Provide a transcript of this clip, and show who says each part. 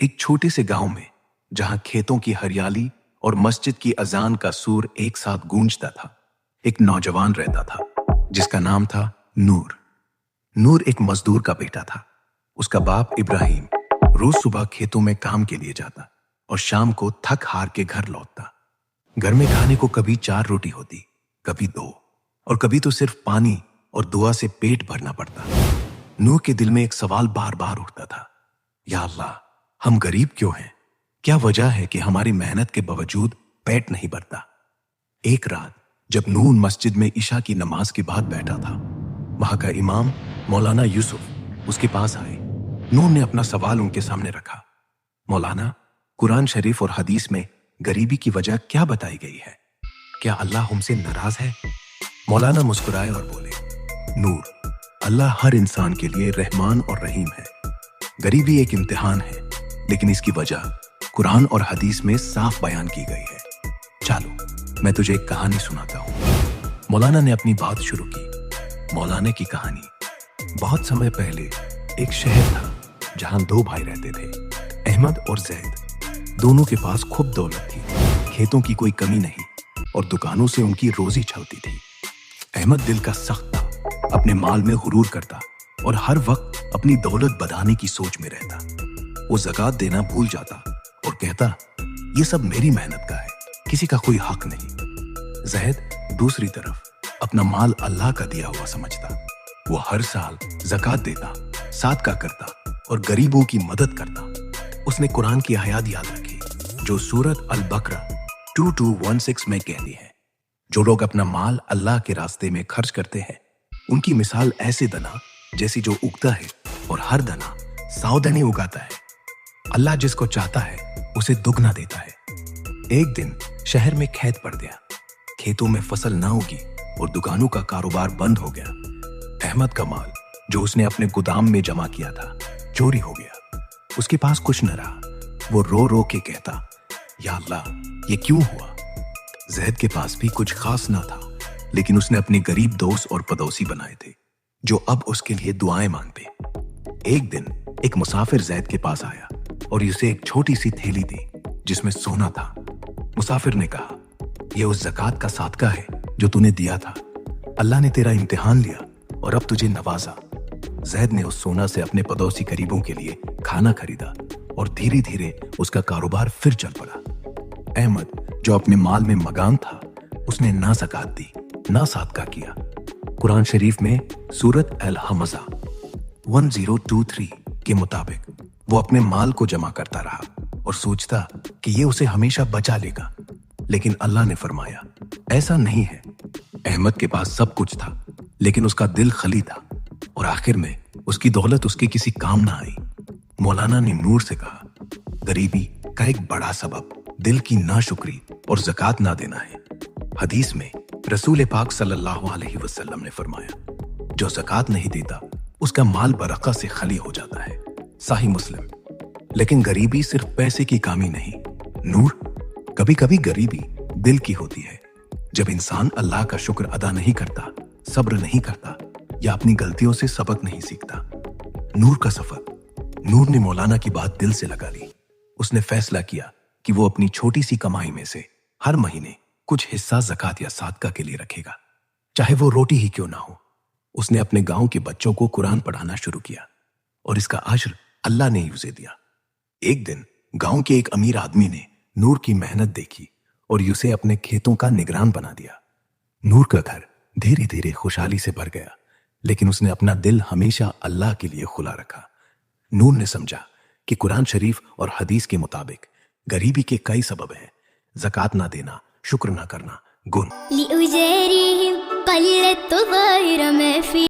Speaker 1: एक छोटे से गांव में, जहां खेतों की हरियाली और मस्जिद की अजान का सूर एक साथ गूंजता था, एक नौजवान रहता था जिसका नाम था नूर। नूर एक मजदूर का बेटा था। उसका बाप इब्राहिम रोज सुबह खेतों में काम के लिए जाता और शाम को थक हार के घर लौटता। घर में खाने को कभी 4 रोटी होती, कभी 2, और कभी तो सिर्फ पानी और दुआ से पेट भरना पड़ता। नूर के दिल में एक सवाल बार बार उठता था, या अल्लाह, हम गरीब क्यों हैं? क्या वजह है कि हमारी मेहनत के बावजूद पेट नहीं भरता? एक रात जब नूर मस्जिद में इशा की नमाज के बाद बैठा था, वहां का इमाम मौलाना यूसुफ उसके पास आए। नूर ने अपना सवाल उनके सामने रखा। मौलाना, कुरान शरीफ और हदीस में गरीबी की वजह क्या बताई गई है? क्या अल्लाह हमसे नाराज है? मौलाना मुस्कुराए और बोले, नूर, अल्लाह हर इंसान के लिए रहमान और रहीम है। गरीबी एक इम्तिहान है, लेकिन इसकी वजह कुरान और हदीस में साफ बयान की गई है। चलो, मैं तुझे एक कहानी सुनाता हूँ। मौलाना ने अपनी बात शुरू की। मौलाना की कहानी। बहुत समय पहले एक शहर था जहां 2 भाई रहते थे, अहमद और जैद। दोनों के पास खूब दौलत थी, खेतों की कोई कमी नहीं और दुकानों से उनकी रोजी चलती थी। अहमद दिल का सख्त था, अपने माल में गुरूर करता और हर वक्त अपनी दौलत बढ़ाने की सोच में रहता। वो ज़कात देना भूल जाता और कहता, ये सब मेरी मेहनत का है, किसी का कोई हक नहीं। ज़ैद दूसरी तरफ अपना माल अल्लाह का दिया हुआ समझता। वो हर साल ज़कात देता, सदका करता और गरीबों की मदद करता। उसने कुरान की आयत याद रखी जो सूरत अल बकरा 2216 में कहती है, जो लोग अपना माल अल्लाह के रास्ते में खर्च करते हैं, उनकी मिसाल ऐसे दना जैसी जो उगता है और हर दना 100 दाने उगाता है। अल्लाह जिसको चाहता है उसे दुगना देता है। एक दिन शहर में खेत पड़ गया। खेतों में फसल ना उगी और दुकानों का कारोबार बंद हो गया। अहमद का माल जो उसने अपने गोदाम में जमा किया था चोरी हो गया। उसके पास कुछ न रहा। वो रो रो के कहता, या अल्लाह, ये क्यों हुआ? जैद के पास भी कुछ खास ना था, लेकिन उसने अपने गरीब दोस्त और पड़ोसी बनाए थे जो अब उसके लिए दुआएं मांगते। एक दिन एक मुसाफिर जैद के पास आया और उसे एक छोटी सी थैली दी जिसमें सोना था। मुसाफिर ने कहा, यह उस ज़कात का सदका है जो तूने दिया था। अल्लाह ने तेरा इम्तिहान लिया और अब तुझे नवाजा। जैद ने उस सोना से अपने पड़ोसी गरीबों के लिए खाना खरीदा और धीरे धीरे उसका कारोबार फिर चल पड़ा। अहमद जो अपने माल में मगान था, उसने ना ज़कात दी ना सदका किया। कुरान शरीफ में सूरत अल हमज़ा 1023 के मुताबिक वो अपने माल को जमा करता रहा और सोचता कि ये उसे हमेशा बचा लेगा, लेकिन अल्लाह ने फरमाया, ऐसा नहीं है। अहमद के पास सब कुछ था, लेकिन उसका दिल खली था और आखिर में उसकी दौलत उसके किसी काम ना आई। मौलाना ने नूर से कहा, गरीबी का एक बड़ा सबब दिल की नाशुक्री और ज़कात ना देना है। हदीस में रसूल पाक सल्लल्लाहु अलैहि वसल्लम ने फरमाया, जो ज़कात नहीं देता उसका माल बरक़ा से खली हो जाता है। सही मुस्लिम। लेकिन गरीबी सिर्फ पैसे की कमी नहीं नूर, कभी कभी गरीबी दिल की होती है। जब इंसान अल्लाह का शुक्र अदा नहीं करता, सब्र नहीं करता या अपनी गलतियों से सबक नहीं सीखता। नूर का सफर। नूर ने मौलाना की बात दिल से लगा ली। उसने फैसला किया कि वो अपनी छोटी सी कमाई में से हर महीने कुछ हिस्सा ज़कात या सदका के लिए रखेगा, चाहे वो रोटी ही क्यों ना हो। उसने अपने गांव के बच्चों को कुरान पढ़ाना शुरू किया और इसका अज्र अल्लाह ने उसे दिया। एक दिन गांव के एक अमीर आदमी ने नूर की मेहनत देखी और उसे अपने खेतों का निगरान बना दिया। नूर का घर धीरे धीरे खुशहाली से भर गया, लेकिन उसने अपना दिल हमेशा अल्लाह के लिए खुला रखा। नूर ने समझा कि कुरान शरीफ और हदीस के मुताबिक गरीबी के कई सबब हैं। ज़कात ना देना, शुक्र ना करना, गुण।